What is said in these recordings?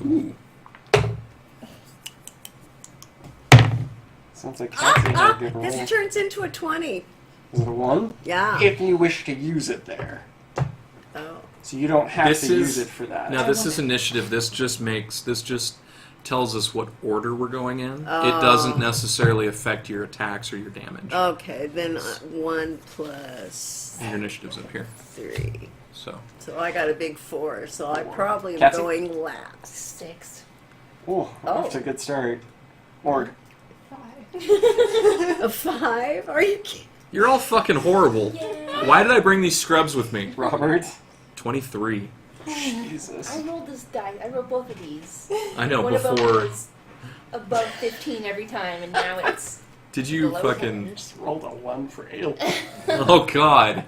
Ooh. Sounds like Catzi had a good roll. This turns into a 20. Is it a 1? Yeah. If you wish to use it there. Oh. So you don't have to use it for that. Now this is initiative. This just tells us what order we're going in. It doesn't necessarily affect your attacks or your damage. Okay, then 1 plus Your initiative's up here. 3. So I got a big 4, so I probably am Catzi? going last. 6. Oh, off to a good start. Or 5. A 5? Are you kidding? you're all fucking horrible. Yeah. Why did I bring these scrubs with me? Robert. 23. Jesus. I rolled this die. I rolled both of these. I know One of them before. was above 15 every time, and now it's Did you below fucking? You just rolled a 1 for ale. Oh god.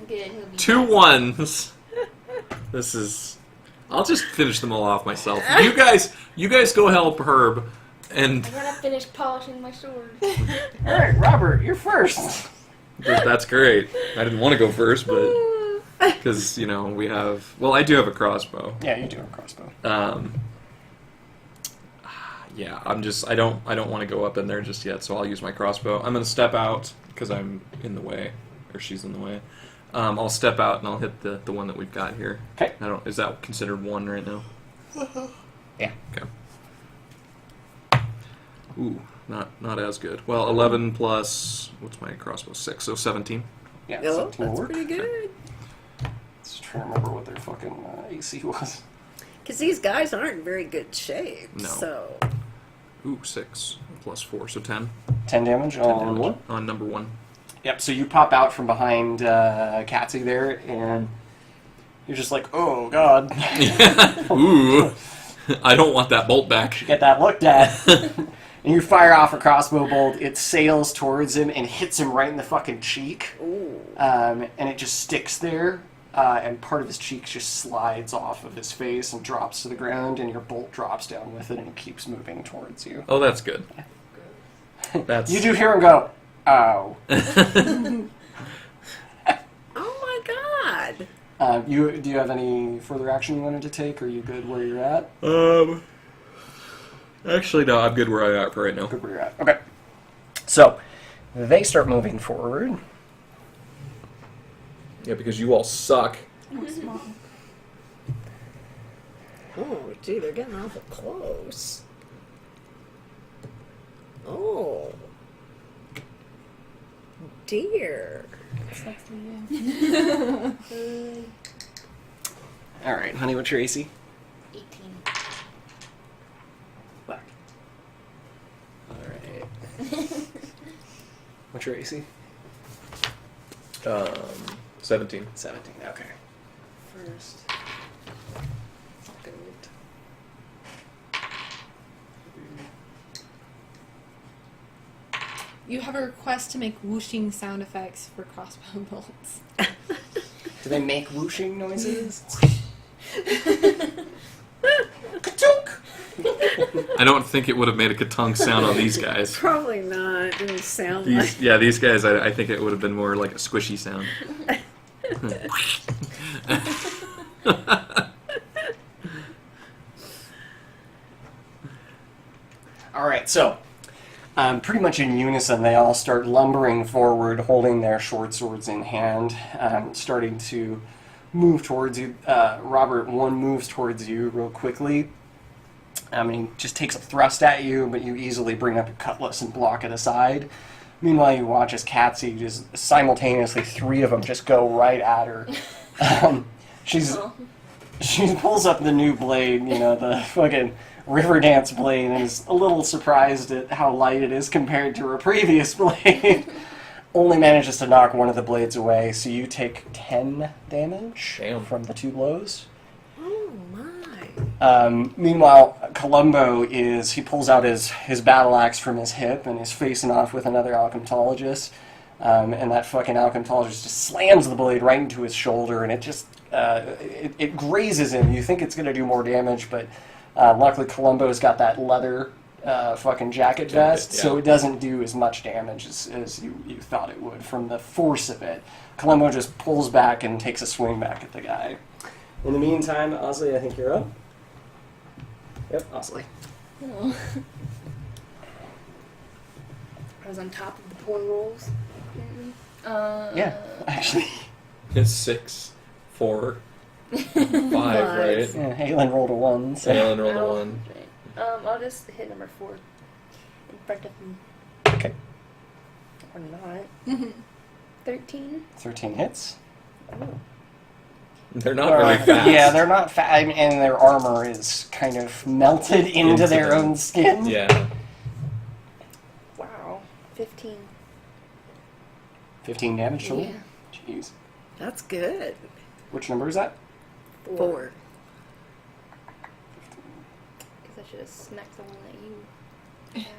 good. He'll be 2 nice. 1s. This is. I'll just finish them all off myself. You guys go help Herb, and I gotta finish polishing my sword. Alright, Robert, you're first. that's great. I didn't want to go first, but because we have. Well, I do have a crossbow. Yeah, you do have a crossbow. Yeah, I don't want to go up in there just yet, so I'll use my crossbow. I'm gonna step out because I'm in the way, or she's in the way. I'll step out and I'll hit the one that we've got here. Okay. Is that considered 1 right now? Yeah. Okay. Ooh, not as good. Well, 11 plus what's my crossbow? 6, so 17. Yeah, Oh, 17 will that's work. pretty good. Let's try to remember what their fucking AC was. Because these guys aren't in very good shape. No. So. Ooh, 6 plus 4, so 10. 10 damage 10 on damage one. on number 1. Yep, so you pop out from behind Catzi there, and you're just like, oh, God. Ooh, I don't want that bolt back. Get that looked at. And you fire off a crossbow bolt. It sails towards him and hits him right in the fucking cheek. Ooh. And it just sticks there, and part of his cheek just slides off of his face and drops to the ground, and your bolt drops down with it, and it keeps moving towards you. Oh, that's good. That's You do hear him go, ow. Oh my god. Do you have any further action you wanted to take, or are you good where you're at? Actually, no, I'm good where I'm at for right now. Good where you're at. Okay. So, they start moving forward. Yeah, because you all suck. Oh, gee, they're getting awful close. Oh. Dear. Sucks to you. Alright, honey, what's your AC? 18. Black. Alright. What's your AC? 17. 17, okay. First. Second. You have a request to make whooshing sound effects for crossbow bolts. Do they make whooshing noises? I don't think it would have made a katunk sound on these guys. Probably not. Didn't sound like. These guys, I think it would have been more like a squishy sound. Alright, so, pretty much in unison, they all start lumbering forward, holding their short swords in hand, starting to move towards you. Robert, one moves towards you real quickly. He just takes a thrust at you, but you easily bring up your cutlass and block it aside. Meanwhile, you watch as Catzi, just simultaneously, 3 of them just go right at her. She pulls up the new blade, the fucking river dance blade, and is a little surprised at how light it is compared to her previous blade. Only manages to knock one of the blades away, so you take 10 damage from the 2 blows. Oh my. Meanwhile, Columbo he pulls out his battle axe from his hip and is facing off with another alchemtologist. And that fucking alchemtologist just slams the blade right into his shoulder, and it just it grazes him. You think it's going to do more damage, but luckily Columbo's got that leather fucking jacket vest, so it doesn't do as much damage as you thought it would from the force of it. Columbo just pulls back and takes a swing back at the guy. In the meantime, Ozzy, I think you're up. Yep, awesome. Oh. I was on top of the poor rolls. apparently. Yeah, actually. It's 6, 4, 5, right? Yeah, Halen rolled a 1, so... Alan rolled a Oh, 1. right. I'll just hit number 4 in front of him. Okay. Or not. 13. 13 hits. Oh. They're not very fast. Yeah, they're not and their armor is kind of melted into their them. own skin. Yeah. Wow. 15. 15 damage total? Yeah. Jeez. That's good. Which number is that? 4. Because I should have smacked the one that you attacked.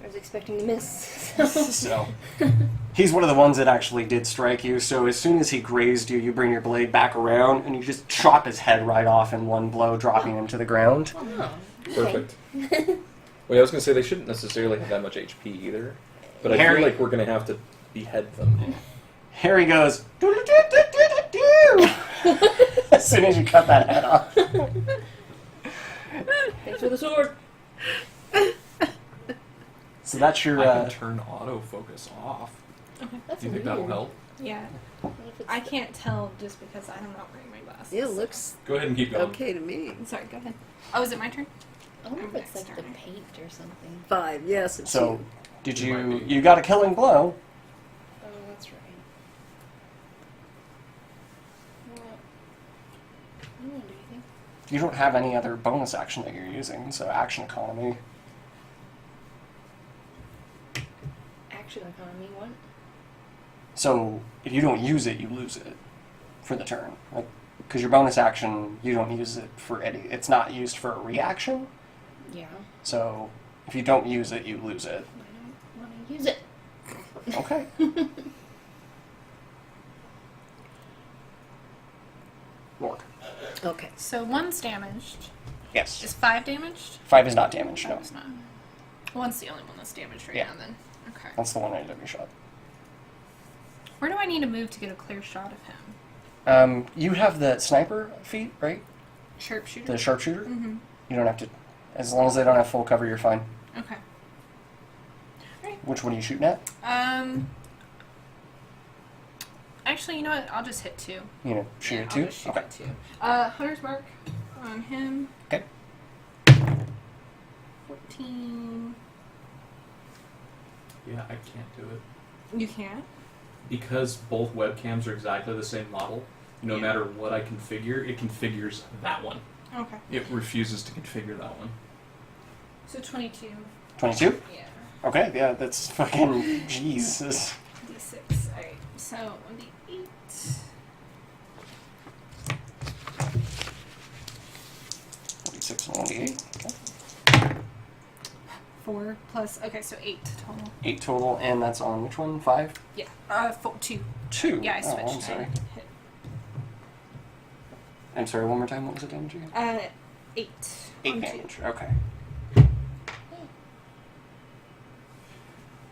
I was expecting to miss. So, he's one of the ones that actually did strike you, so as soon as he grazed you, you bring your blade back around, and you just chop his head right off in one blow, dropping him to the ground. Oh, Perfect. Wait, I was going to say they shouldn't necessarily have that much HP either, but I Harry- feel like we're going to have to behead them. Harry goes, "Do-do-do-do-do-do-do." As soon as you cut that head off. Thanks for the sword. So that's your, I can turn autofocus off. That's Do you think weird. that'll help? Yeah. What if it's I can't tell just because I'm not wearing my glasses. It looks Go ahead and keep going. okay to me. Sorry, go ahead. Oh, is it my turn? I wonder if it's like the External. paint or something. 5, yes, it's so, you. did It might you, be. you got a killing blow. Oh, that's right. Well, I don't want to do anything. You don't have any other bonus action that you're using, so action economy. Action economy, what? So if you don't use it, you lose it for the turn. Like, because your bonus action, you don't use it for any. It's not used for a reaction. Yeah. So if you don't use it, you lose it. I don't want to use it. Okay. Morg. Okay. So 1's damaged. Yes. Is 5 damaged? 5 is not damaged. No, It's not. 1's the only one that's damaged right Yeah. now then. Okay. that's the one AW shot. Where do I need to move to get a clear shot of him? You have the sniper feat, right? Sharpshooter? The sharpshooter. Mm-hmm. You don't have to. As long as they don't have full cover, you're fine. Okay. Which one are you shooting at? Actually, you know what? I'll just hit 2. You know, shoot Yeah, at I'll 2. just shoot Okay. at 2. Hunter's Mark on him. Okay. 14. Yeah, I can't do it. You can't? Because both webcams are exactly the same model, no Yeah. matter what I configure, it configures that one. Okay. It refuses to configure that one. So 22. 22. Yeah. Okay. Yeah, that's fucking Jesus. D6. Alright. So 1d8. 46 and 1d8. Okay. 4 plus. Okay, so 8 total. 8 total, and that's on which one? 5? Yeah. 2. 2. Yeah, I Oh, switched. I'm sorry. I hit. I'm sorry, one more time. What was the damage again? 8. 8 on 2. damage. Okay.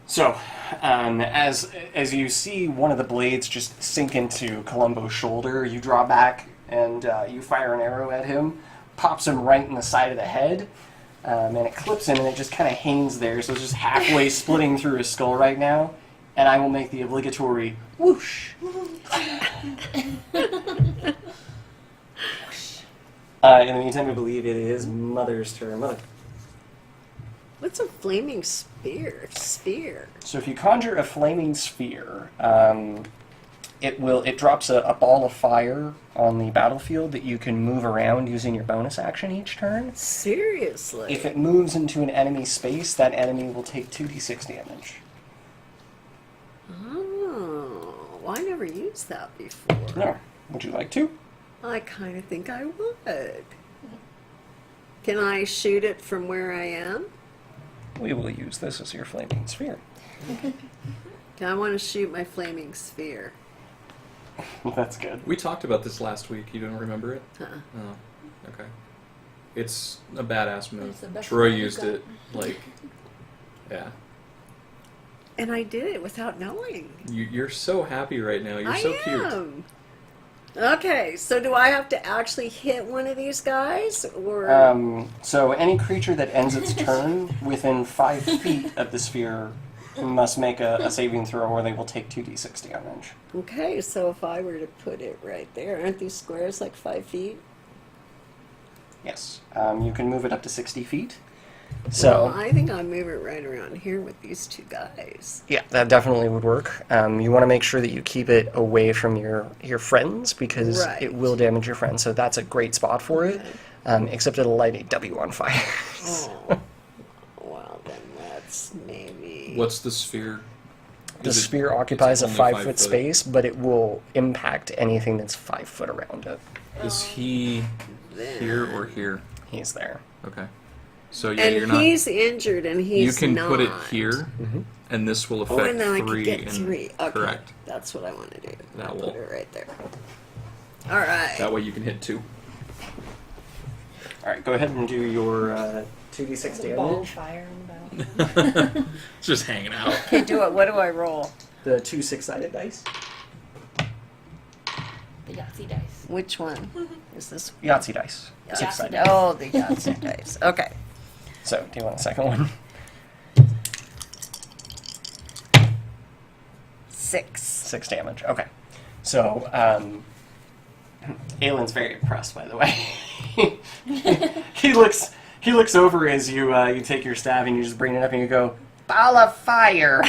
So, as you see one of the blades just sink into Columbo's shoulder, you draw back and you fire an arrow at him, pops him right in the side of the head, and it clips him and it just kind of hangs there, so it's just halfway splitting through his skull right now. And I will make the obligatory whoosh. In the meantime, I believe it is Mother's turn. Mother. What's a flaming spear? Sphere. So if you conjure a flaming sphere, it drops a ball of fire on the battlefield that you can move around using your bonus action each turn. Seriously? If it moves into an enemy space, that enemy will take 2d6 damage. Oh, well, I never used that before. No. Would you like to? I kind of think I would. Can I shoot it from where I am? We will use this as your flaming sphere. I want to shoot my flaming sphere. That's good. We talked about this last week. You don't remember it? Huh. Oh, okay. It's a badass move. It's the best Troy one you used got. it, like, yeah. And I did it without knowing. You're so happy right now. You're I so cute. am. Okay, so do I have to actually hit one of these guys, or So any creature that ends its turn within 5 feet of the sphere must make a saving throw, or they will take 2d6 damage. okay? So if I were to put it right there, aren't these squares like 5 feet? Yes. You can move it up to 60 feet. Well, So, I think I'll move it right around here with these two guys. yeah, that definitely would work. You want to make sure that you keep it away from your friends, because Right. it will damage your friends. So that's a great spot for it, except it'll light a W on fire. Oh, well then that's maybe. What's the sphere? The Is it- sphere occupies a only 5 5 foot foot? space, but it will impact anything that's 5 foot around it. Is he here or here? He's there. Okay. So yeah, you're And not. he's injured, and he's You can not. put it here, and this will affect Oh, and then I 3. could get and, 3. Okay, Correct. that's what I want to do. That I'll will- put it right there. All right. That way you can hit 2. All right, go ahead and do your 2d6 damage. Fire on the battlefield. It's just hanging out. Okay, do it. What do I roll? The 2 6-sided dice. The Yahtzee dice. Which one is this? Yahtzee dice. Yahtzee 6-sided. dice. Oh, the Yahtzee dice. Okay. So, do you want a second one? 6. 6 damage. Okay. So, Aylin's very impressed, by the way. he looks over as you take your staff and you just bring it up and you go, "Ball of fire!"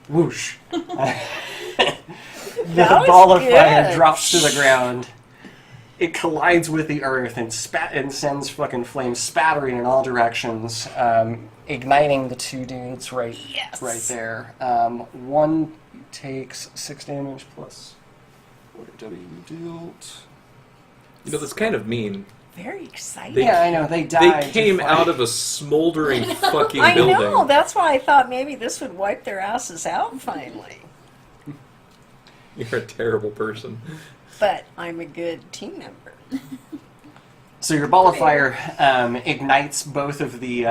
Whoosh. The That was ball of fire good. drops to the ground. It collides with the earth and sends fucking flames spattering in all directions, igniting the 2 dudes right there. One takes 6 damage plus what W dealt. You know, that's kind of mean. Very exciting. They- Yeah, I know, they died. They came to out fight. of a smoldering fucking I building. know. That's why I thought maybe this would wipe their asses out finally. You're a terrible person. But I'm a good team member. So your ball of fire ignites both of the 2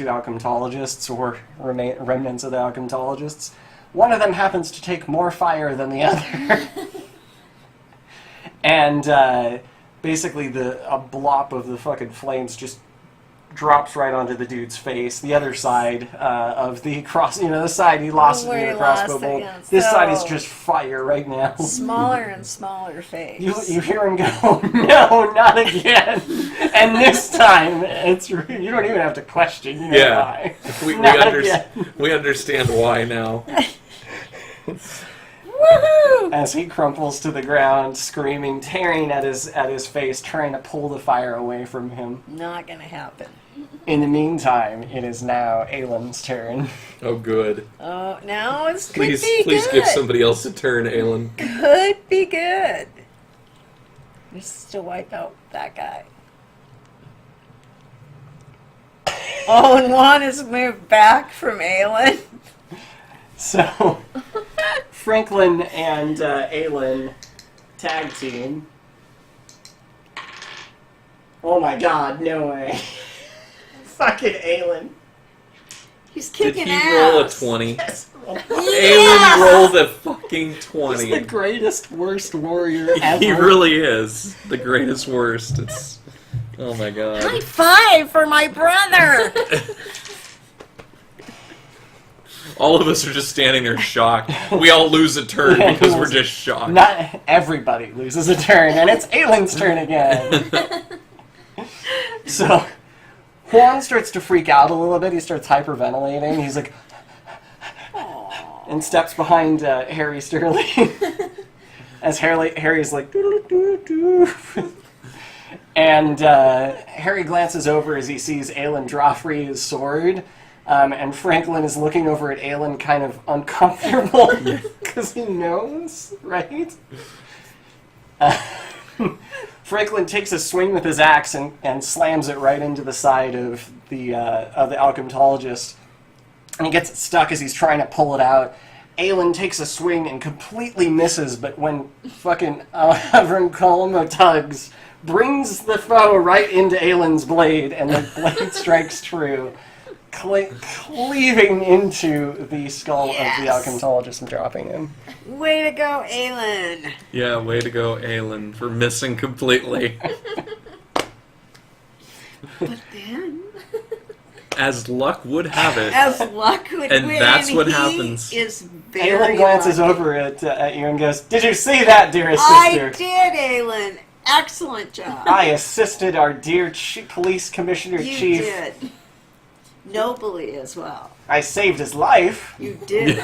alchematologists, or remnants of the alchematologists. One of them happens to take more fire than the other. And basically a blop of the fucking flames just drops right onto the dude's face. The other side of the the side he lost Where in he the crossbow lost it, bolt. yeah. This So- side is just fire right now. Smaller and smaller face. You hear him go, "No, not again!" And this time, you don't even have to question. You know Yeah. why. We again. we understand why now. Woohoo! As he crumples to the ground, screaming, tearing at his face, trying to pull the fire away from him. Not gonna happen. In the meantime, it is now Aylin's turn. Oh, good. Oh, now it's Please, could be please good. give somebody else a turn, Aelin. Could be good. Just to wipe out that guy. Oh, and Juan has moved back from Aelin. So, Franklin and Aylin tag team. Oh my god, no way. Fucking Aylin. He's Did kicking he ass. roll a 20? Yes. Aelin rolled a fucking He's 20. the greatest, worst warrior ever. He really is the greatest worst. It's oh my god. High five for my brother. All of us are just standing there shocked. We all lose a turn Yeah, because he we're was- just shocked. Not everybody loses a turn, and it's Aylin's turn again. So, Juan starts to freak out a little bit. He starts hyperventilating. He's like, and steps behind Harry Sterling. As Harry's like, doo-doo-doo-doo. And Harry glances over as he sees Aylin draw free his sword. And Franklin is looking over at Aylin kind of uncomfortable because he knows, right? Franklin takes a swing with his axe and slams it right into the side of the alchematologist. And he gets it stuck as he's trying to pull it out. Aylin takes a swing and completely misses, but when fucking Avram Colmo tugs, brings the foe right into Aylin's blade, and the blade strikes true. cleaving into the skull of the Yes. alchemologist and dropping him. Way to go, Aelin. Yeah, way to go, Aelin, for missing completely. But then, As luck would have it, as luck would And win, that's what he happens. is very Aelin glances lucky. over at you and goes, "Did you see that, dearest I sister? did, Aelin. Excellent job. I assisted our dear police commissioner You chief. did. Nobly as well. I saved his life. You did.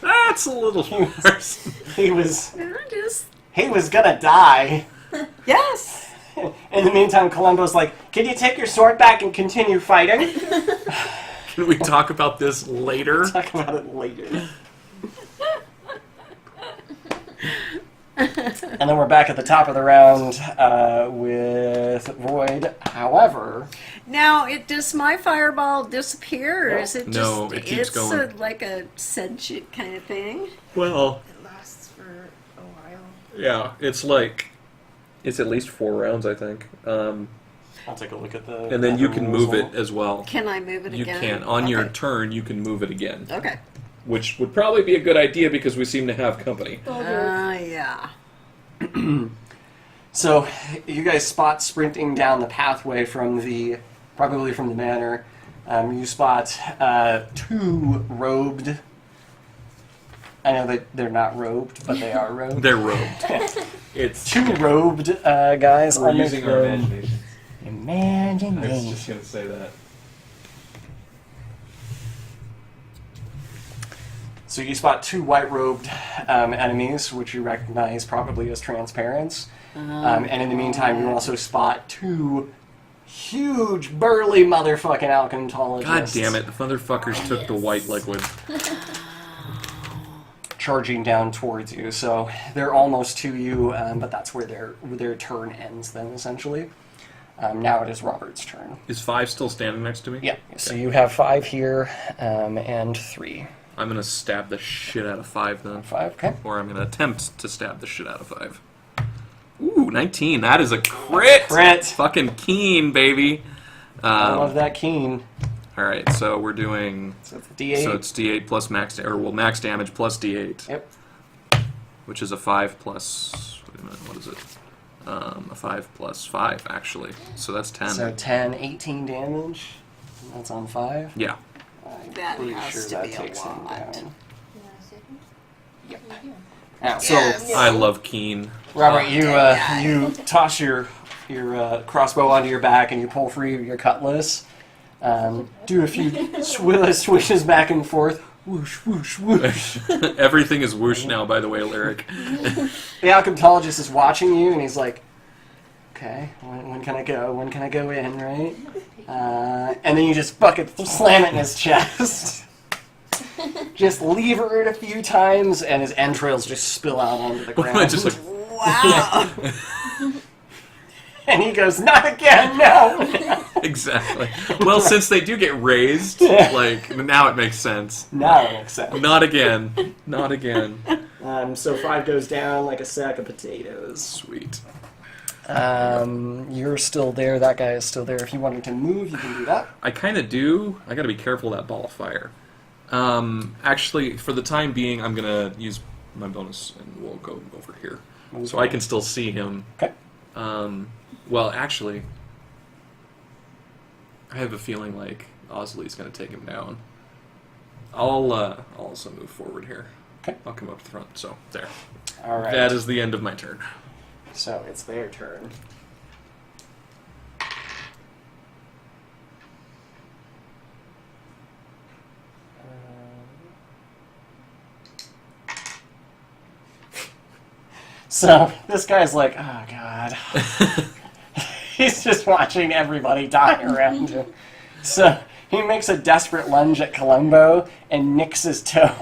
that's a little worse. He was Just gonna die." yes. In the meantime, Columbo's like, "Can you take your sword back and continue fighting?" Can we talk about this later? Talk about it later. And then we're back at the top of the round with Void. However, Now, does my fireball disappear, or is it just? No, it keeps it's going. like a sentient kind of thing. Well, It lasts for a while. yeah, it's at least 4 rounds, I think. I'll take a look at the. And then you can move rules. it as well. Can I move it You again? can. On your Okay. turn, you can move it again. Okay. Which would probably be a good idea because we seem to have company. Yeah. So, you guys spot sprinting down the pathway probably from the manor. You spot 2 robed. I know that they're not robed, but they are robed. They're robed. It's 2 robed guys. We're on the using our throne. imagination. I was Imagination. just gonna say that. So you spot 2 white-robed enemies, which you recognize probably as transparents. And in the meantime, you also spot 2 huge, burly motherfucking alchemologists. God damn it, the motherfuckers took the white liquid. Charging down towards you. So they're almost to you, but that's where their turn ends then, essentially. Now it is Robert's turn. Is 5 still standing next to me? Yeah, so you have 5 here, and 3. I'm gonna stab the shit out of 5 then. 5, okay. Or I'm gonna attempt to stab the shit out of 5. Ooh, 19. That is a crit! Crit. Fucking keen, baby. I love that keen. Alright, so we're doing... So it's a D8. So it's D8 plus max... max damage plus D8. Yep. Which is a 5 plus... Wait a minute, what is it? A 5 plus 5, actually. So that's 10. So 10, 18 damage. That's on 5. Yeah. I'm That pretty has sure to that be a takes him lot. down. Yeah. Now, so Yes. I love keen. Robert, you Yeah. you toss your crossbow onto your back and you pull free of your cutlass. Do a few swishes back and forth. Whoosh, whoosh, whoosh. Everything is whoosh now, by the way, Lyric. The alchemologist is watching you and he's like, okay, when can I go? When can I go in, right? And then you just fucking slam it in his chest. Just lever it a few times and his entrails just spill out onto the ground. Just like, Wow. And he goes, not again, no! exactly. Well, since they do get raised, like, now it makes sense. Now it makes sense. Not again. Not again. So 5 goes down like a sack of potatoes. Sweet. You're still there, that guy is still there. If you wanted to move, you can do that. I kind of do. I gotta be careful of that ball of fire. Actually, for the time being, I'm gonna use my bonus and we'll go over here. So I can still see him. Okay. Well, actually, I have a feeling like Osley's gonna take him down. I'll also move forward here. Okay. I'll come up to the front. So, there. Alright. That is the end of my turn. So it's their turn. So this guy's like, oh god. He's just watching everybody die around him. So he makes a desperate lunge at Columbo and nicks his toe.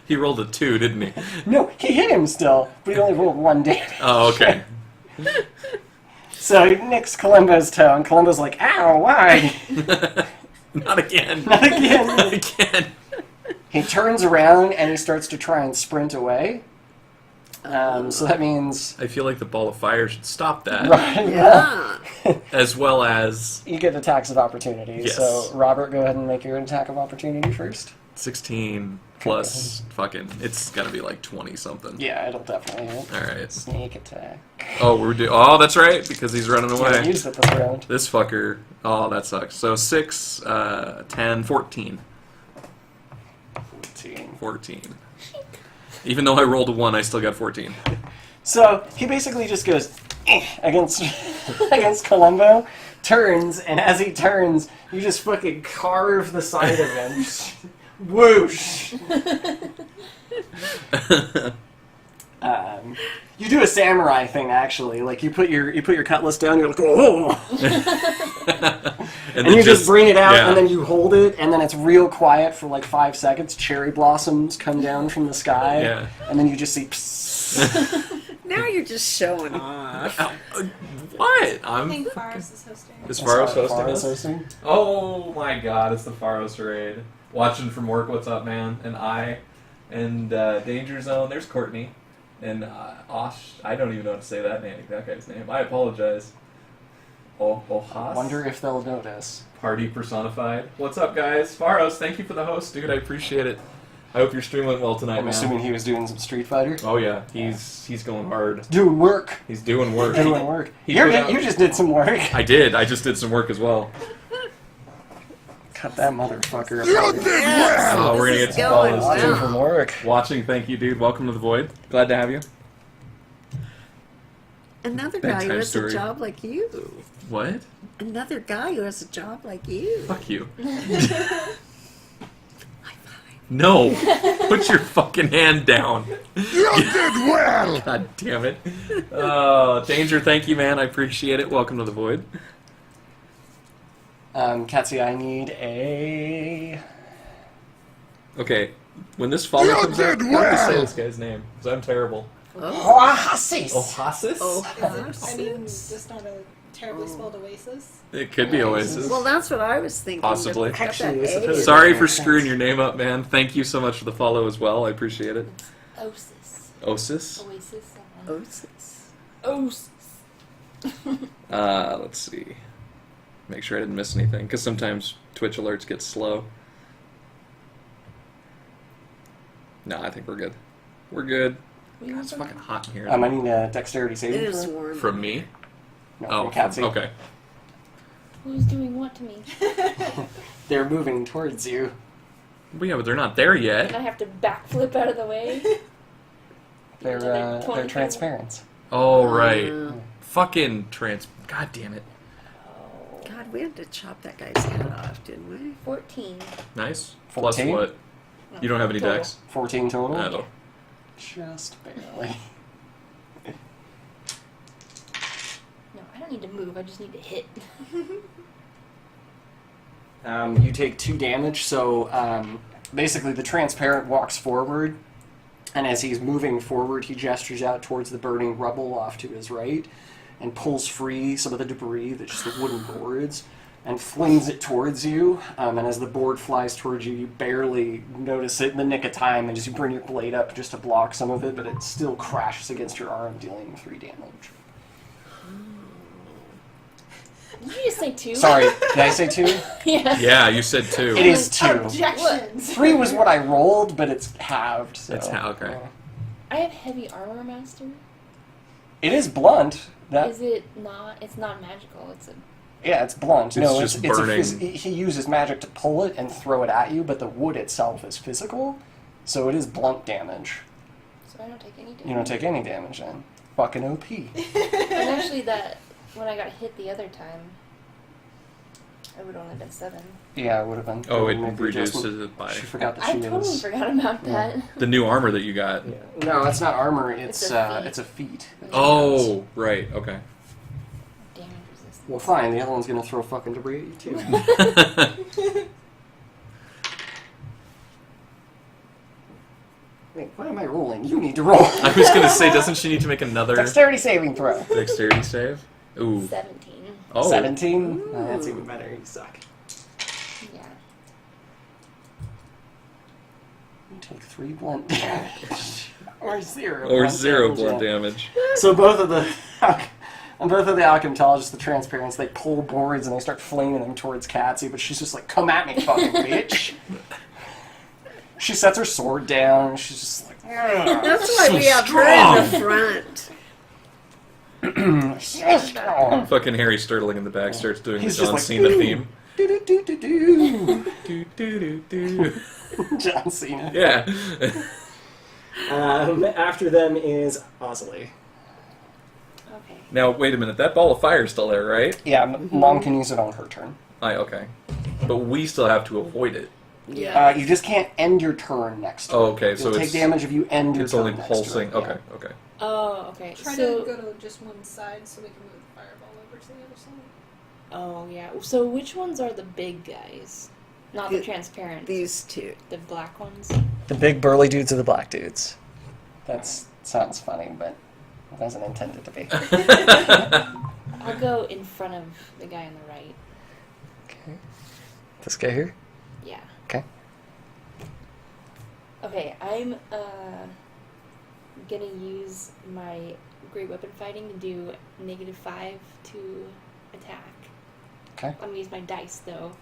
He rolled a 2, didn't he? No, he hit him still, but he only rolled 1 damage. Oh, okay. So he nicks Columbo's toe, and Columbo's like, ow, why? Not again. Not again. Not again. He turns around and he starts to try and sprint away. So that means I feel like the ball of fire should stop that, right, Yeah. as well as you get attacks of opportunity. Yes. So Robert, go ahead and make your attack of opportunity first. 16 plus fucking. It's gotta be like 20 something. Yeah, it'll definitely hit. All right. Sneak attack. Oh, Oh, that's right, because he's running You haven't away. used it this round. This fucker. Oh, that sucks. So 6, 10, 14. 14. 14. Even though I rolled a 1, I still got 14. So he basically just goes against against Columbo, turns, and as he turns, you just fucking carve the side of him. Whoosh! You do a samurai thing actually. Like you put your cutlass down. You're like, oh, and then you just bring it out, yeah. and then you hold it, and then it's real quiet for like 5 seconds. Cherry blossoms come down from the sky, Yeah. and then you just see. Psst. Now you're just showing off. What? I think Faros is hosting. Is Faros hosting Faros this? hosting? Oh my god, it's the Faros raid. Watching from work, what's up, man? And Danger Zone, there's Courtney. And Osh, I don't even know how to say that guy's name. I apologize. Ohas? Wonder if they'll notice. Party personified. What's up, guys? Faros, thank you for the host, dude. I appreciate it. I hope your stream went well tonight, I'm man. assuming he was doing some Street Fighter. Oh yeah, he's going hard. Doing work. He's doing work. Doing work. He You put out- just did some work. I did. I just did some work as well. Cut that motherfucker apart. Yeah, Oh, we're gonna this get is some going follows, Doing too. some work. Watching, thank you, dude. Welcome to the Void. Glad to have you. Another guy who Bedtime has story. a job like you. What? Another guy who has a job like you. Fuck you. High five. No! Put your fucking hand down. You did well! God damn it. Oh, Danger, thank you, man. I appreciate it. Welcome to the Void. Catzi, I need a... Okay, when this follow You comes out, did how do I say well. this guy's name? Because I'm terrible. Oasis! Oasis? Oh, I mean, just not a terribly spelled oasis. It could be Oasis. well, that's what I was thinking. Possibly. Got that Actually, it's A. supposed- Sorry That for makes screwing sense. your name up, man. Thank you so much for the follow as well. I appreciate it. Oasis. Oasis? Oasis. Oasis. Oasis. Let's see. Make sure I didn't miss anything, because sometimes Twitch alerts get slow. No, I think we're good. We're good. God, it's fucking hot in here. I need a dexterity It saving is throw. warm. From me? No, Oh, from Catzi. okay. Who's doing what to me? They're moving towards you. Well, yeah, but they're not there And yet. I have to backflip out of the way? They're 20 transparent. Oh, right. Uh, Fucking God damn it. God, we had to chop that guy's head off, didn't we? 14. Nice. Plus 14? what? You don't have any Total. decks? 14 total? No. Just barely. No, I don't need to move. I just need to hit. You take 2 damage, so basically the transparent walks forward, and as he's moving forward, he gestures out towards the burning rubble off to his right, and pulls free some of the debris, that's just the wooden boards, and flings it towards you. And as the board flies towards you, you barely notice it in the nick of time, and just you bring your blade up just to block some of it, but it still crashes against your arm, dealing 3 damage. Did you just say 2? Sorry, did I say 2? Yeah. Yeah, you said 2. It is 2. Objections. 3 was what I rolled, but it's halved. So. It's okay. I have heavy armor master. It is blunt. That Is it not? It's not magical. It's a. yeah, it's blunt. It's No, just it's burning. he uses magic to pull it and throw it at you, but the wood itself is physical, so it is blunt damage. So I don't take any damage. You don't take any damage then. Fucking OP. And actually, that when I got hit the other time, it would only been 7. Yeah, it would have been. Oh, it Make the reduces adjustment. it by She forgot that I she totally is. forgot about that. the new armor that you got. Yeah. No, it's not armor. It's It's a feat. it's a feat. that she has. Oh, right. Okay. Damage resistance. Well, fine. The other one's gonna throw fucking debris at you too. Wait, why am I rolling? You need to roll. I was gonna say, doesn't she need to make another Dexterity saving throw. dexterity save? Ooh. 17. Oh. 17? Oh, that's even better. You suck. Yeah. You take 3 blunt damage. Or 0. Or blunt 0 damage, blunt yeah. damage. So both of the alchematologists, the transparents, they pull boards and they start flinging them towards Catzi, but she's just like, "Come at me, fucking bitch!" She sets her sword down. She's just like, That's why we have her in the front. "So strong." Fucking Harry Sterling in the back starts doing He's the just John like, Cena theme. Do-do-do-do-do. Do. John Cena. Yeah. After them is Osley. Okay. Now, wait a minute. That ball of fire is still there, right? Yeah, Mom can use it on her turn. Okay. But we still have to avoid it. Yeah. You just can't end your turn next turn. Oh, okay, You'll so take it's- damage if you end your It's turn only next pulsing. turn. Okay, okay. Oh, okay. Try so, to go to just one side so we can move the fireball over to the other side. oh yeah. So which ones are the big guys? Not the The- transparent. These two. The black ones. The big burly dudes are the black dudes. That sounds funny, but it wasn't intended to be. I'll go in front of the guy on the right. Okay. This guy here? Yeah. Okay. Okay, I'm gonna use my great weapon fighting to do -5 to attack. Okay. I'm gonna use my dice though,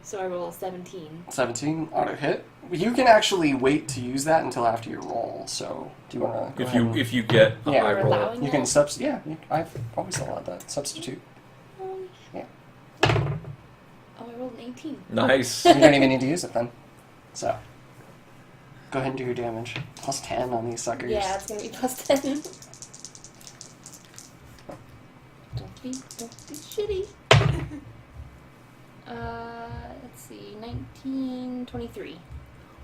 so I roll a 17. 17, auto hit. You can actually wait to use that until after your roll, so do you want to If you get a Yeah. high roll. Allowing You can that? I've always allowed that. Substitute. Yeah. Oh, I rolled an 18. Nice. You don't even need to use it then. So, go ahead and do your damage. Plus 10 on these suckers. Yeah, it's gonna be plus 10. Don't be shitty. Let's see, 19, 23.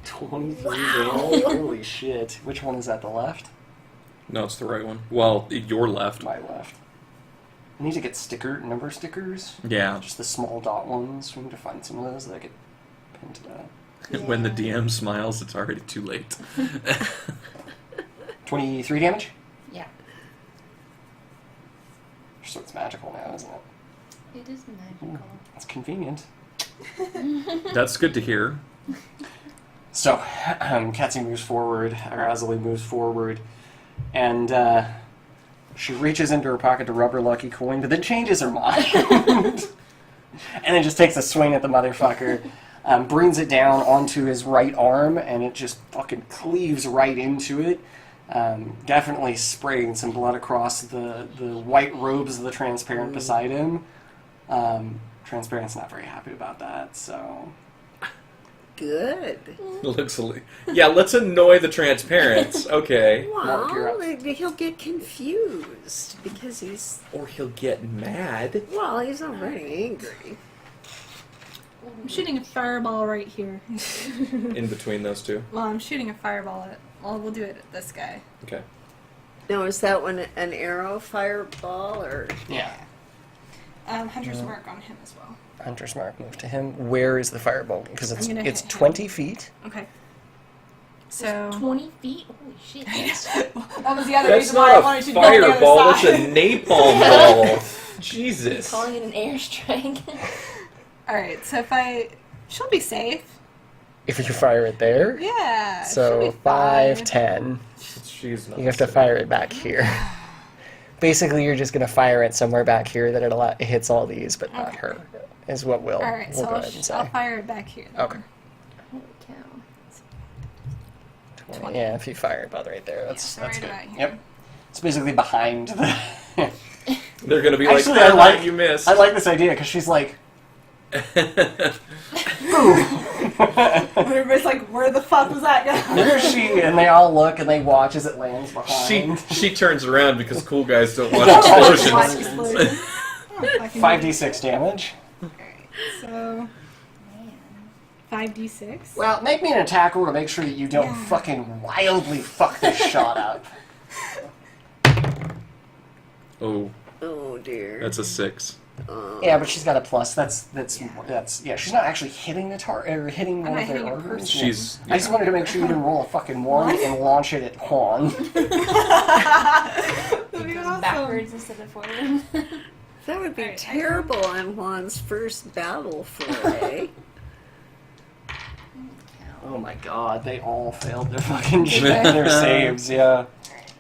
23 damage? Holy shit. Which one is at the left? No, it's the right one. Well, your left. My left. I need to get number stickers. Yeah. Just the small dot ones. We need to find some of those that get pinned to that. When the DM smiles, it's already too late. 23 damage? Yeah. So it's magical now, isn't it? It is magical. That's convenient. That's good to hear. So, Catzi moves forward, or Azali moves forward, and she reaches into her pocket to rub her lucky coin, but then changes her mind. And then just takes a swing at the motherfucker, brings it down onto his right arm, and it just fucking cleaves right into it. Definitely spraying some blood across the white robes of the transparent beside him. Transparent's not very happy about that, so... Good. Looks like, yeah, let's annoy the transparents. Okay. Mark, you're Well, up. he'll get confused because he's, Or he'll get mad. well, he's already angry. I'm shooting a fireball right here. In between those two. Well, I'm shooting a fireball at. Well, we'll do it at this guy. Okay. Now, is that one an arrow fireball or? Yeah. Hunter's mark on him as well. Hunter's mark, move to him. Where is the fireball? Because I'm gonna it's hit him. 20 feet. Okay. So 20 feet? Holy shit. that was the other That's reason why I not wanted a you to go to the fireball, other that's side. a napalm ball. Jesus. Calling it an airstrike. All right. So she'll be safe. If you fire it there. Yeah. So she'll be 5, fine. 10. She's not You have to fire it back here. Basically, you're just going to fire it somewhere back here that it hits all these, but not Okay. her, is what we'll All right. we'll So go ahead and say. I'll fire it back here. Okay. Holy cow. 20. Yeah, if you fire it about right there, that's so that's right good. about here. Yep. It's basically behind the... They're gonna be like, Actually, I "Oh, like- you missed." I like this idea, because she's like... Everybody's like, "Where the fuck was that going?" Where is she? And they all look and they watch as it lands behind. she turns around because cool guys don't watch Watch explosions. explosions. Oh, fucking 5d6 damage. Alright, so 5d6. Well, make me an attack roll to make sure that you don't Yeah. fucking wildly fuck this shot up. Oh, Oh dear. that's a 6. Yeah, but she's got a plus. That's yeah. She's not actually hitting the target or hitting one not of their hitting a organs. person. She's I just wanted to make sure you didn't roll a fucking 1 and launch it at Juan. That'd be awesome. Backwards instead of forward. That would be Alright, terrible on Juan's first battle foray. Oh my god, they all failed their fucking their saves, yeah.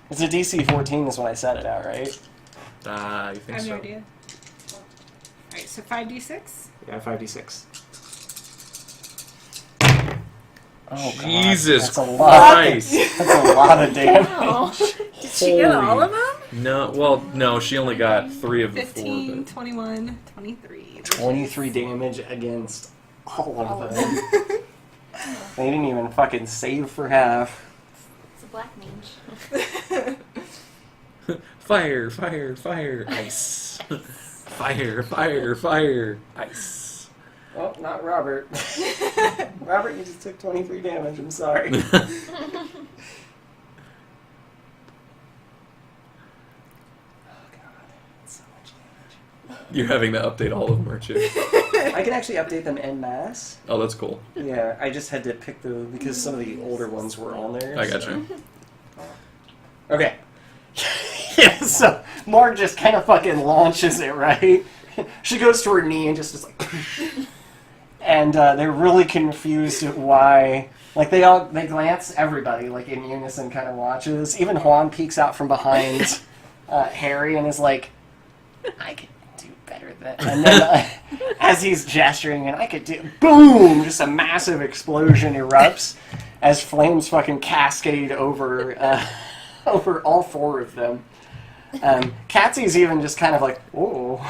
It's a DC 14 is when I set it out, right? You I think have so? no idea. Alright, so 5d6? Yeah, 5d6. Oh Jesus God, that's a lot. Christ! That's a lot of damage. Did she get all of them? No, well, no, she only got 3 of the 15, 4. 21, 23. 23 damage against all of them. They didn't even fucking save for half. It's a black mage. Fire, fire, fire, ice. Fire, fire, fire, ice. Oh, not Robert. Robert, you just took 23 damage. I'm sorry. Oh God, that's so much damage. You're having to update all of them, aren't you? I can actually update them en masse. Oh, that's cool. Yeah, I just had to pick those because some of the older ones were on there. I got so. you. Okay. Yeah, so Marg just kind of fucking launches it, right? She goes to her knee and just is like... And they're really confused at why... Like, they glance, everybody, like, in unison kind of watches. Even Juan peeks out from behind Harry and is like, I could do better than... And then, as he's gesturing, and I could do... Boom! Just a massive explosion erupts as flames fucking cascade over over all 4 of them. Catzi's even just kind of like, whoa.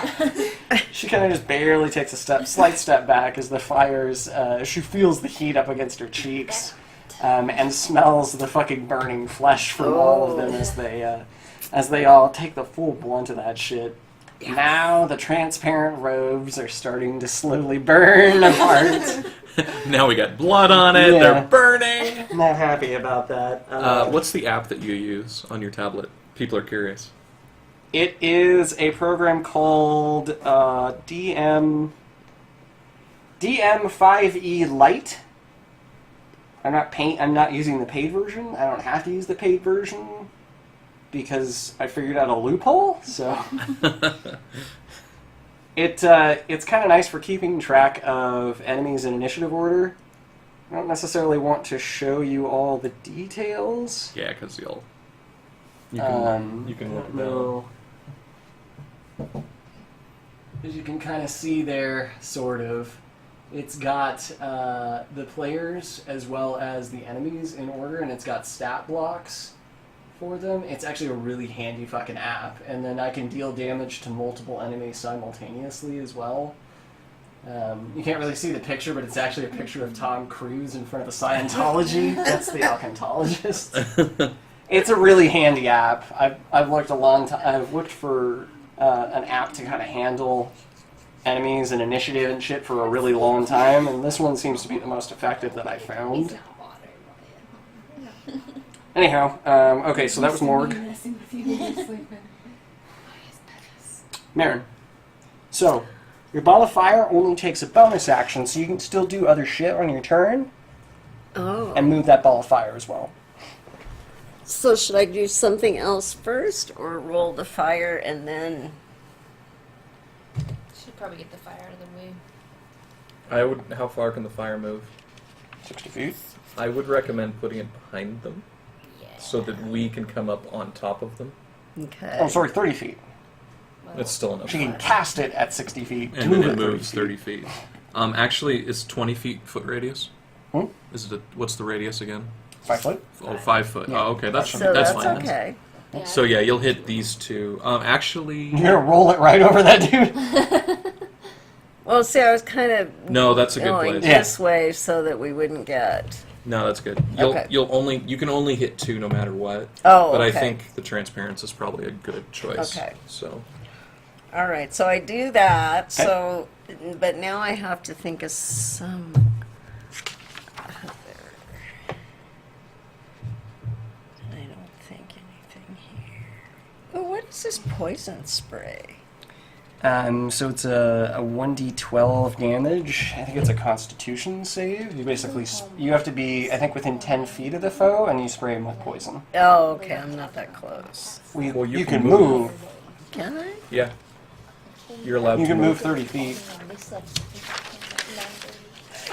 She kind of just barely takes a slight step back as the fires, she feels the heat up against her cheeks, and smells the fucking burning flesh from all of them as they all take the full blunt of that shit. Yes. Now the transparent robes are starting to slowly burn apart. Now we got blood on it, Yeah. they're burning! I'm not happy about that. What's the app that you use on your tablet? People are curious. It is a program called DM5E Lite. I'm not using the paid version. I don't have to use the paid version because I figured out a loophole. So it's kind of nice for keeping track of enemies in initiative order. I don't necessarily want to show you all the details. Yeah, because you can look at know. As you can kind of see there, sort of, it's got the players as well as the enemies in order, and it's got stat blocks for them. It's actually a really handy fucking app, and then I can deal damage to multiple enemies simultaneously as well. You can't really see the picture, but it's actually a picture of Tom Cruise in front of a Scientology. That's the alchemologist. It's a really handy app. I've looked a long time. I've looked for an app to kind of handle enemies and initiative and shit for a really long time, and this one seems to be the most effective that I found. Anyhow, okay, so that was Morg. Marin. So, your ball of fire only takes a bonus action, so you can still do other shit on your turn and move that ball of fire as well. So should I do something else first, or roll the fire and then... Should probably get the fire out of the way. How far can the fire move? 60 feet. I would recommend putting it behind them, Yeah. so that we can come up on top of them. Okay. Oh, sorry, 30 feet. It's still enough. She can cast it at 60 feet. And then it moves 30 feet. Actually, is 20 feet foot radius? Hmm? What's the radius again? 5 foot? Oh, 5 foot. Yeah. Oh, okay, that's that's fine. okay. Yeah. So yeah, you'll hit these two. Actually, You're gonna roll it right over that dude? Well, see, I was kind of no, that's a good going place. this way so that we wouldn't get... No, that's good. Okay. You can only hit 2 no matter what. Oh, But okay. I think the transparency is probably a good choice. Okay. So. All right, so I do that, Okay. so... But now I have to think of some... I don't think anything here. Oh, what is this poison spray? So it's a 1d12 damage. I think it's a Constitution save. You basically you have to be, I think, within 10 feet of the foe, and you spray him with poison. Oh, okay, I'm not that close. Well, you can move. Can I? Yeah. You're allowed You to can move 30 feet.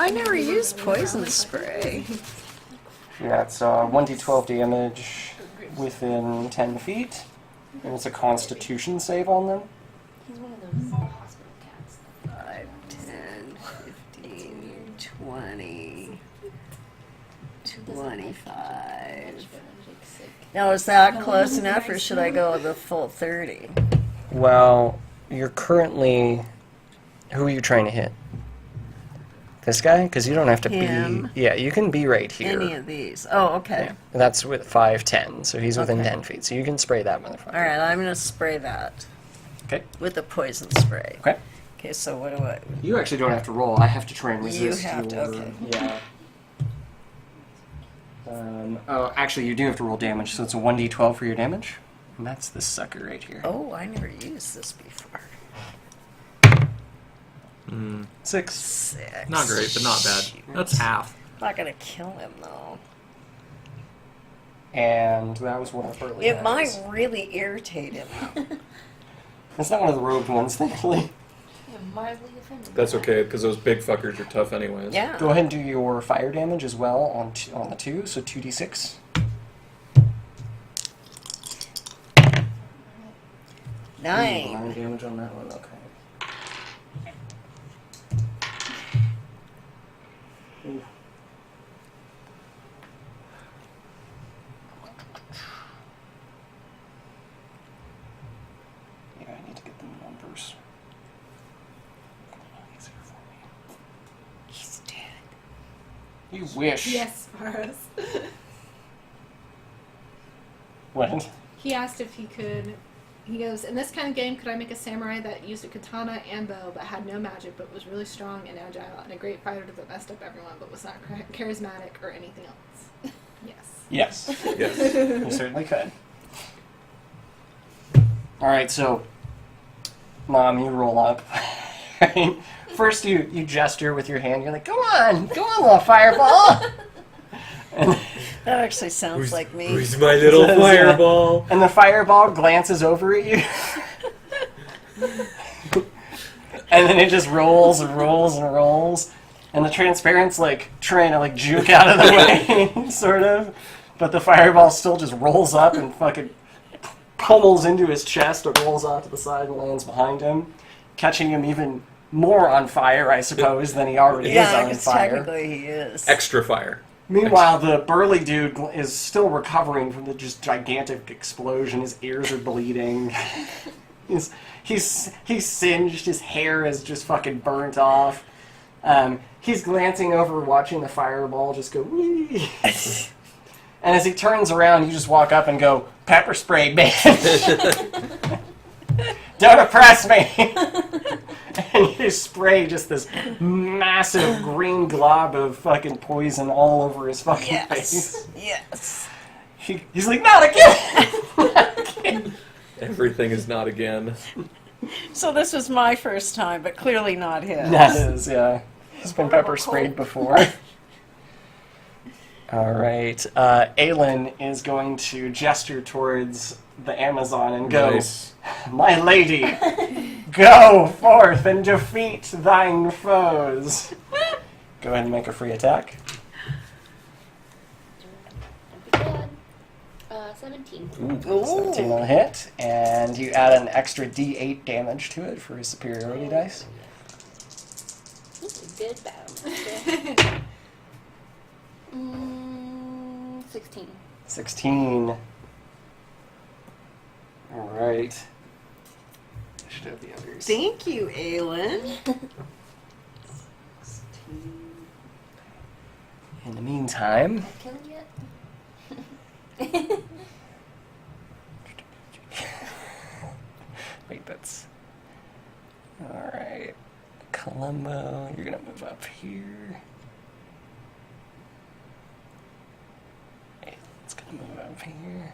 I never used poison spray. Yeah, it's 1d12 damage within 10 feet. And it's a constitution save on them. He's one of those hospital cats. 5, 10, 15, 20, 25. Now, is that close enough, or should I go the full 30? Well, you're currently... Who are you trying to hit? This guy? Because you don't have to Him. be... Yeah, you can be right here. Any of these? Oh, okay. Yeah, that's with 5, 10, so he's within Okay. 10 feet. So you can spray that motherfucker. All right, I'm going to spray that Okay. with a poison spray. Okay. Okay, so what do I... You actually don't have to roll. I have to try and You resist have to, your... okay. Yeah. Oh, actually, you do have to roll damage, so it's a 1d12 for your damage. And that's this sucker right here. Oh, I never used this before. 6. 6. Not great, but not bad. That's half. Not going to kill him, though. And that was one of the early It might guys. really irritate him, though. It's not one of the robed ones, thankfully. Yeah, mildly offended. That's okay, because those big fuckers are tough anyways. Yeah. Go ahead and do your fire damage as well on the 2, so 2d6. 9. 9 damage on that one, okay. Ooh. Yeah, I need to get the numbers. Easier for me. He's dead. You wish. Yes, Faros. What? He asked if he could. He goes, in this kind of game, could I make a samurai that used a katana and bow but had no magic but was really strong and agile and a great fighter that messed up everyone but was not charismatic or anything else? Yes. Yes. Yes. You certainly could. Alright, so Mom, you roll up. First you gesture with your hand, you're like, go on, little fireball. And, That actually sounds like me. Who's my little Says, fireball? and the fireball glances over at you. And then it just rolls and rolls and rolls. And the transparent's like trying to like juke out of the way, sort of. But the fireball still just rolls up and fucking pummels into his chest or rolls off to the side and lands behind him, catching him even more on fire, I suppose, than he already Yeah, is on because fire. technically he is. Extra fire. Meanwhile, the burly dude is still recovering from the just gigantic explosion. His ears are bleeding. He's singed. His hair is just fucking burnt off. He's glancing over, watching the fireball just go wee. And as he turns around, you just walk up and go, "Pepper spray, bitch! Don't oppress me!" And you spray just this massive green glob of fucking poison all over his fucking Yes. face. Yes. He's like, "Not again!" Not again. Everything is not again. So this was my first time, but clearly not his. That is, yeah. He's been pepper sprayed before. Alright. Aelin is going to gesture towards the Amazon and go, Nice. "My lady, go forth and defeat thine foes." Go ahead and make a free attack. Don't be bad. 17. Ooh. 17 will hit, and you add an extra d8 damage to it for his superiority dice. This is a good battle. 16. 16. Alright. I should have the others. Thank you, Aelin. In the meantime, Kill it yet? wait, that's... Alright. Columbo, you're gonna move up here. Hey, it's gonna move up here.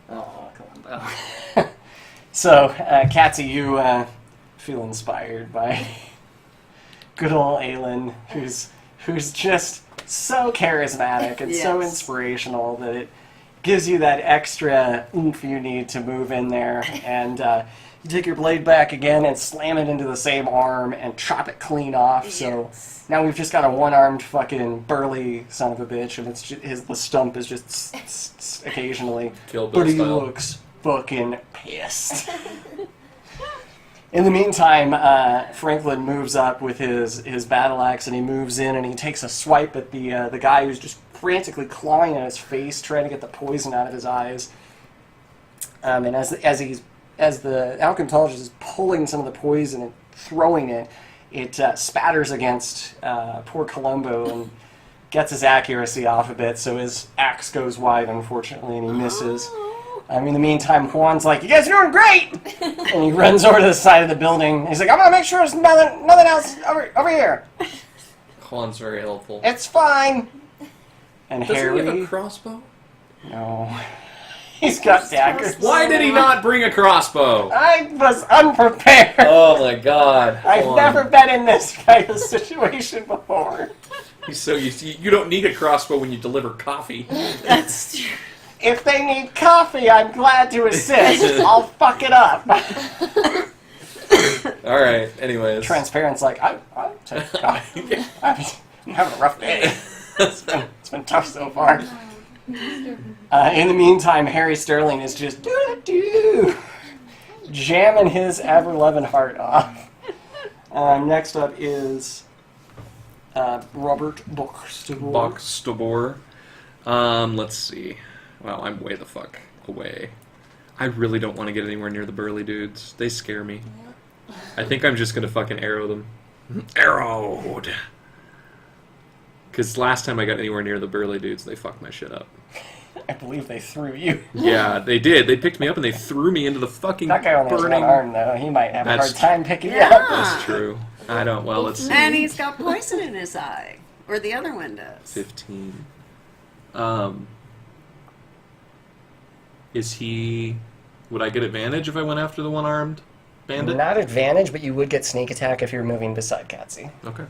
Oh, Columbo. So, Catzi, you feel inspired by good old Aelin, who's just so charismatic and so Yes. inspirational that it gives you that extra oomph you need to move in there, and you take your blade back again and slam it into the same arm and chop it clean off. So now we've just got a one-armed fucking burly son of a bitch, and it's just, the stump is just occasionally. Kill Bill But he style. looks fucking pissed. In the meantime, Franklin moves up with his battle axe, and he moves in and he takes a swipe at the guy who's just frantically clawing at his face, trying to get the poison out of his eyes. And as the alchemologist is pulling some of the poison and throwing it, it spatters against poor Columbo and gets his accuracy off a bit, so his axe goes wide, unfortunately, and he misses. In the meantime, Juan's like, "You guys are doing great!" And he runs over to the side of the building. He's like, "I'm going to make sure there's nothing else over here. Juan's very helpful. It's fine." And Doesn't Harry... he have a crossbow? No. He's got daggers. Why did he not bring a crossbow? I was unprepared. Oh my god. I've Juan. never been in this kind of situation before. He's so used to, you don't need a crossbow when you deliver coffee. That's true. If they need coffee, I'm glad to assist. I'll fuck it up. Alright, anyways. Transparent's like, I'm having a rough day. It's been tough so far. In the meantime, Harry Sterling is just jamming his ever-loving heart off. Next up is Robert Boxtobor. Let's see. Wow, I'm way the fuck away. I really don't want to get anywhere near the burly dudes. They scare me. I think I'm just gonna fucking arrow them. Arrowed! Because last time I got anywhere near the burly dudes, they fucked my shit up. I believe they threw you. Yeah, they did. They picked me up and they threw me into the fucking That guy only has burning... one arm, though. He might have a That's hard time picking you Yeah. up. That's true. I don't... Well, let's see. And he's got poison in his eye. Or the other one does. 15. Is he... Would I get advantage if I went after the one-armed bandit? Not advantage, but you would get sneak attack if you're moving beside Catzi. Okay.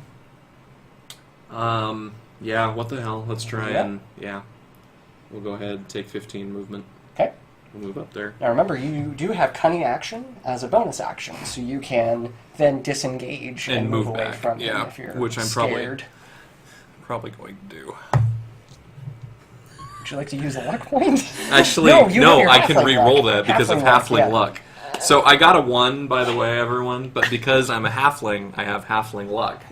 Yeah, what the hell? Let's try and... Yeah. We'll go ahead and take 15 movement. Okay. We'll move up there. Now remember, you do have cunning action as a bonus action, so you can then disengage and move away back. from him Yeah, if you're which I'm scared. probably going to do. Would you like to use a luck point? Actually, No, you have your I can halfling re-roll luck. that because of Halfling luck, halfling yeah. luck. So I got a 1, by the way, everyone, but because I'm a halfling, I have halfling luck.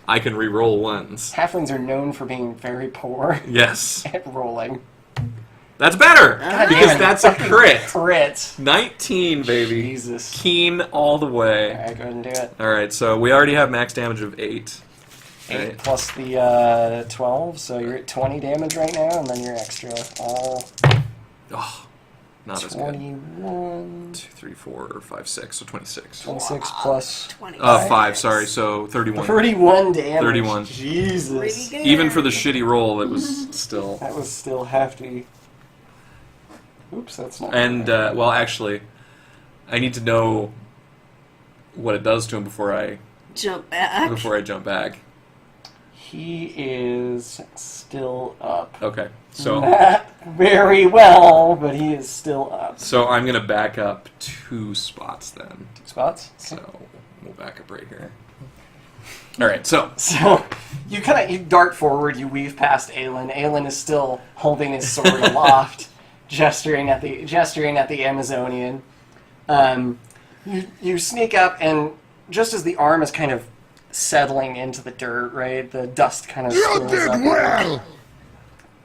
I can re-roll 1s. Halflings are known for being very poor Yes. at rolling. That's better! God Because damn it. that's a crit! Crit. 19, baby. Jesus. Keen all the way. Alright, go ahead and do it. Alright, so we already have max damage of 8. 8 Right. plus the 12, so you're at 20 damage right now, and then your extra all Oh, not as good. 21, 2, 3, 4, 5, 6, so 26. 26 plus 20. 5, sorry, so 31. 31 damage. 31. Jesus. Pretty good. Even for the shitty roll, it was still... That was still hefty. Oops, that's not. And, well, actually, I need to know what it does to him before I Jump back. jump back. He is still up. Okay, so Not very well, but he is still up. so I'm gonna back up 2 spots then. 2 spots. So we'll back up right here. All right, so So you dart forward, you weave past Aelin. Aelin is still holding his sword aloft, gesturing at the Amazonian. You sneak up, and just as the arm is kind of settling into the dirt, right, the dust kind of You spills did up. well!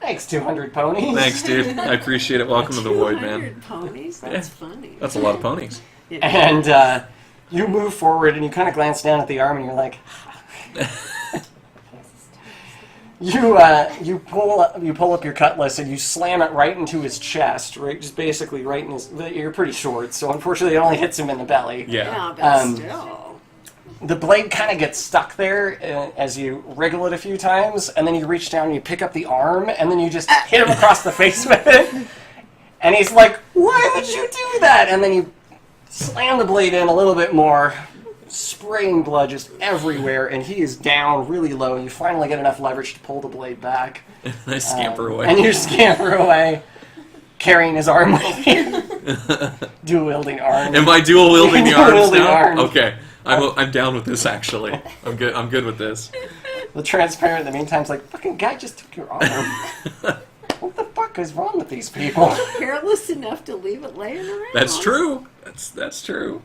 Thanks, 200 ponies. thanks, dude. I appreciate it. Welcome to the void, man. 200 ponies? That's funny. That's a lot of ponies. It- And you move forward, and you kind of glance down at the arm, and you're like, you pull up your cutlass, and you slam it right into his chest, right, just basically right in his. You're pretty short, so unfortunately, it only hits him in the belly. Yeah. but still. The blade kind of gets stuck there as you wriggle it a few times, and then you reach down and you pick up the arm, and then you just hit him across the face with it. And he's like, "Why would you do that?" And then you slam the blade in a little bit more, spraying blood just everywhere, and he is down really low. And you finally get enough leverage to pull the blade back. I scamper away. And you scamper away. carrying his arm with him. Dual wielding arm. Am I dual wielding the arms Dual-wielding now? arms. Okay, I'm down with this actually. I'm good with this. The transparent in the meantime is like, fucking guy just took your arm. What the fuck is wrong with these people? Careless enough to leave it laying around. That's true. That's true.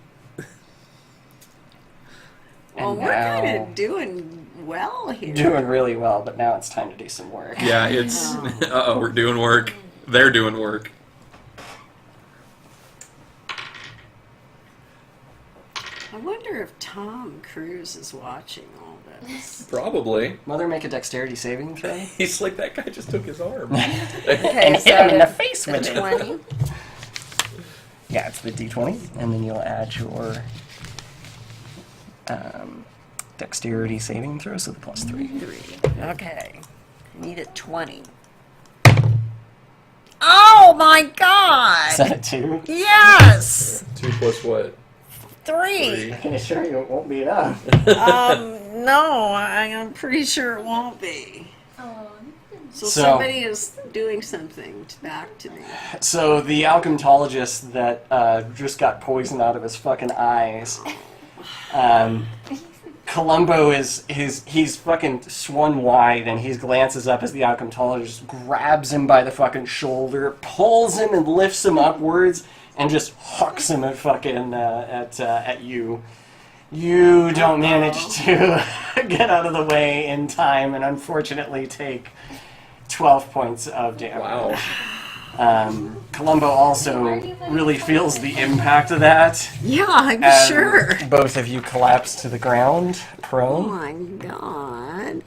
Well, And we're now- kind of doing well here. Doing really well, but now it's time to do some work. Yeah, it's. We're doing work. They're doing work. I wonder if Tom Cruise is watching all this. Probably. Mother, make a dexterity saving throw. He's like, that guy just took his arm. Okay, And hit him in the face with it. 20. Yeah, it's the d20, and then you'll add your dexterity saving throw, so the +3. 3. Okay. Need it 20. Oh my Is God! that a 2? Yes! 2 plus what? 3. I can assure you it won't be enough. No, I'm pretty sure it won't be. So So- somebody is doing something back to me. So the alchematologist that just got poison out of his fucking eyes, Columbo he's fucking swun wide, and he glances up as the alchematologist grabs him by the fucking shoulder, pulls him and lifts him upwards, and just hucks him at fucking at you. You don't manage to get out of the way in time, and unfortunately take 12 points of damage. Wow. Columbo also really feels the impact of that. Yeah, I'm And sure. Both of you collapse to the ground, Oh prone. my God.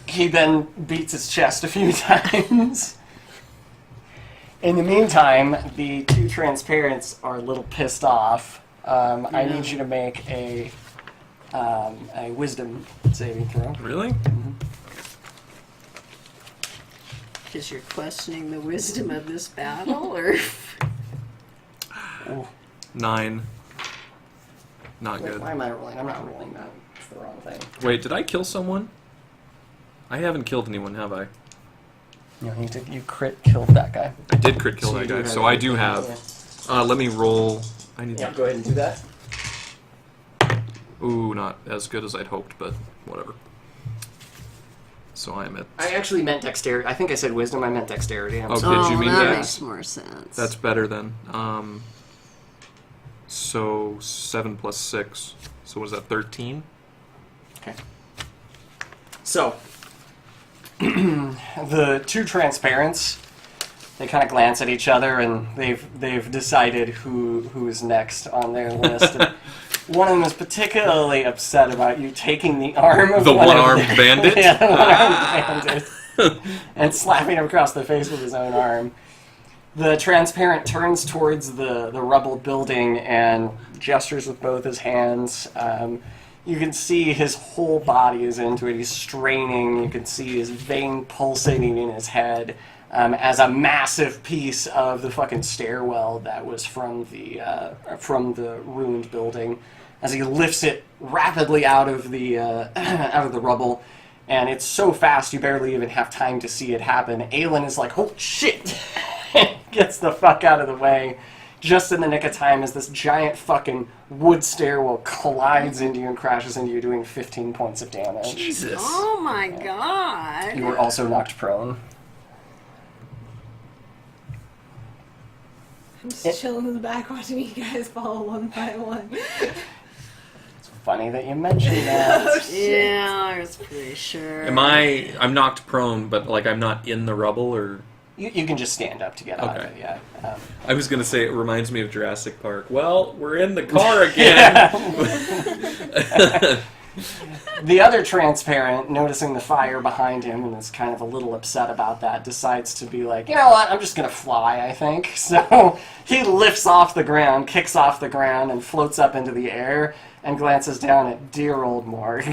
He then beats his chest a few times. In the meantime, the two transparents are a little pissed off. I need you to make a wisdom saving throw. Really? Because you're questioning the wisdom of this battle, or 9. Not Wait, good. why am I rolling? I'm not rolling that. It's the wrong thing. Wait, did I kill someone? I haven't killed anyone, have I? No, you crit killed that guy. I did crit kill So that you do guy, have so I it. do have. Let me roll. I need. Yeah, go ahead and do that. Ooh, not as good as I'd hoped, but whatever. So I'm at. I actually meant dexterity. I think I said wisdom. I meant dexterity. I'm Oh, sorry. did you mean that that? makes more sense. That's better then. So 7 plus 6. So what is that? 13. Okay. So, the two transparents, they kind of glance at each other, and they've decided who is next on their list. And one of them is particularly upset about you taking the arm of The one of one-armed the- bandit? Yeah, the one-armed bandit, and slapping him across the face with his own arm. The transparent turns towards the rubbled building and gestures with both his hands. You can see his whole body is into it. He's straining. You can see his vein pulsating in his head as a massive piece of the fucking stairwell that was from the ruined building, as he lifts it rapidly out of the rubble. And it's so fast you barely even have time to see it happen. Aelin is like, "Oh shit!" Gets the fuck out of the way just in the nick of time as this giant fucking wood stairwell collides into you and crashes into you, doing 15 points of damage. Jesus. Oh my God. You were also knocked prone. I'm just chilling in the back watching you guys fall one by one. It's funny that you mentioned that. Yeah, I was pretty sure. I'm knocked prone, but like I'm not in the rubble, or You can just stand up to get out of Okay. it, yeah. I was gonna say it reminds me of Jurassic Park. Well, we're in the car again. The other transparent, noticing the fire behind him and is kind of a little upset about that, decides to be like, you know what, I'm just going to fly, I think. So he lifts off the ground, kicks off the ground, and floats up into the air and glances down at dear old Morg.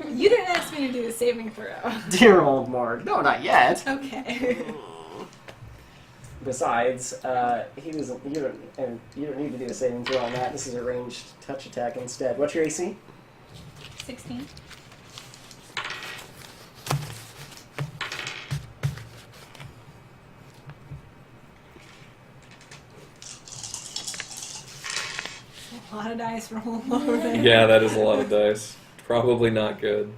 You didn't ask me to do the saving throw. Dear old Morg. No, not yet. Okay. Besides, you don't need to do a saving throw on that. This is a ranged touch attack instead. What's your AC? 16. lot of dice rolling over there. Yeah, that is a lot of dice. Probably not good.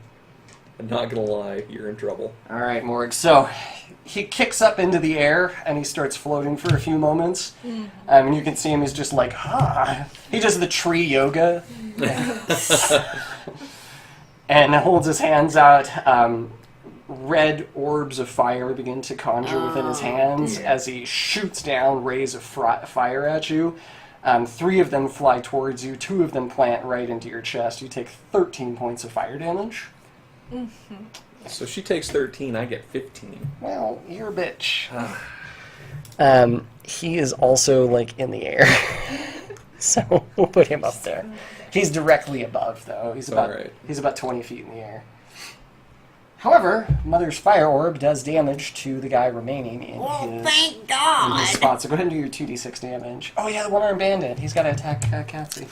I'm not gonna lie, you're in trouble. All right, Morg. So he kicks up into the air and he starts floating for a few moments. And you can see him. He's just like, He does the tree yoga. And holds his hands out. Red orbs of fire begin to conjure within his hands as he shoots down rays of fire at you. 3 of them fly towards you. 2 of them plant right into your chest. You take 13 points of fire damage. So she takes 13, I get 15. Well, you're a bitch. He is also, like, in the air. So we'll put him up there. He's directly above, though. He's about 20 feet in the air. However, Mother's Fire Orb does damage to the guy remaining in Thank in God. his spot. So go ahead and do your 2d6 damage. Oh yeah, the one-armed bandit. He's got to attack Catzi.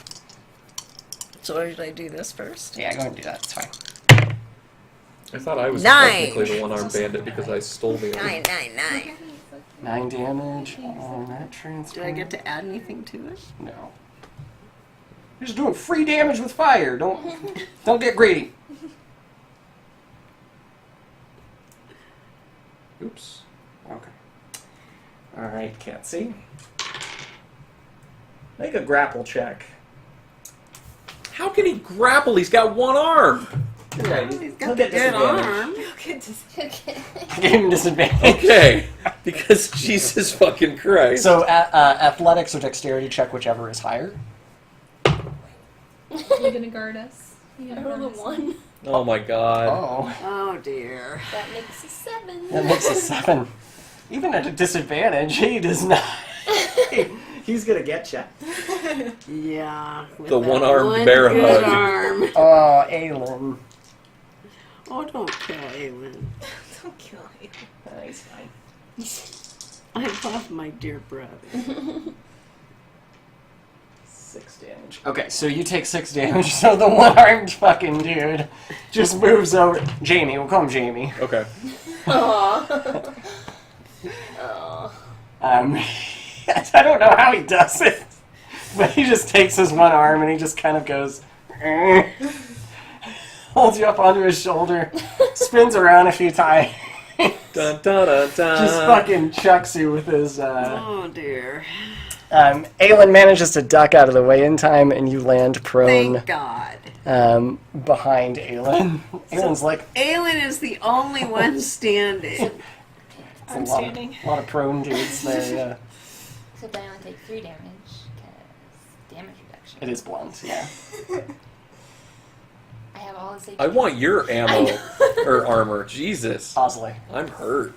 So should I do this first? Yeah, go ahead and do that. It's fine. I thought I was 9. technically the one-armed bandit because I stole the 9. 9 damage on that transfer. Did I get to add anything to it? No. You're just doing free damage with fire. Don't get greedy. Oops. Okay. All right, Catzi. Make a grapple check. How can he grapple? He's got one arm! Okay, He's got a good arm. Okay, just- Okay. Give him disadvantage. Okay, because Jesus fucking Christ. So athletics or dexterity check, whichever is higher. You gonna guard us? You I gonna rolled a guard us? 1. Oh my god. Oh, Oh dear. That makes a 7. that makes a 7. Even at a disadvantage, he does not. He's gonna get you. Yeah. with The that one-armed one bear good hug. arm. Oh, Aelin. Oh, don't kill Aelin. Don't kill you. He's fine. I love my dear brother. 6 damage. Okay, so you take 6 damage, so the one-armed fucking dude just moves over. Jamie, we'll call him Jamie. Okay. Aww. Aww. I don't know how he does it, but he just takes his one arm and he just kind of goes, holds you up onto his shoulder, spins around a few times, Dun, dun, dun, dun. just fucking chucks you with his. Oh dear. Aelin manages to duck out of the way in time, and you land prone Thank God. behind Aelin. Aelin's like, Aelin is the only one standing. I'm a lot, standing. a lot of prone dudes there. Yeah, Except I only take 3 damage, because damage reduction. it is blunt. Yeah. I have all this HP. I want your ammo or armor. Jesus. Osley. I'm hurt.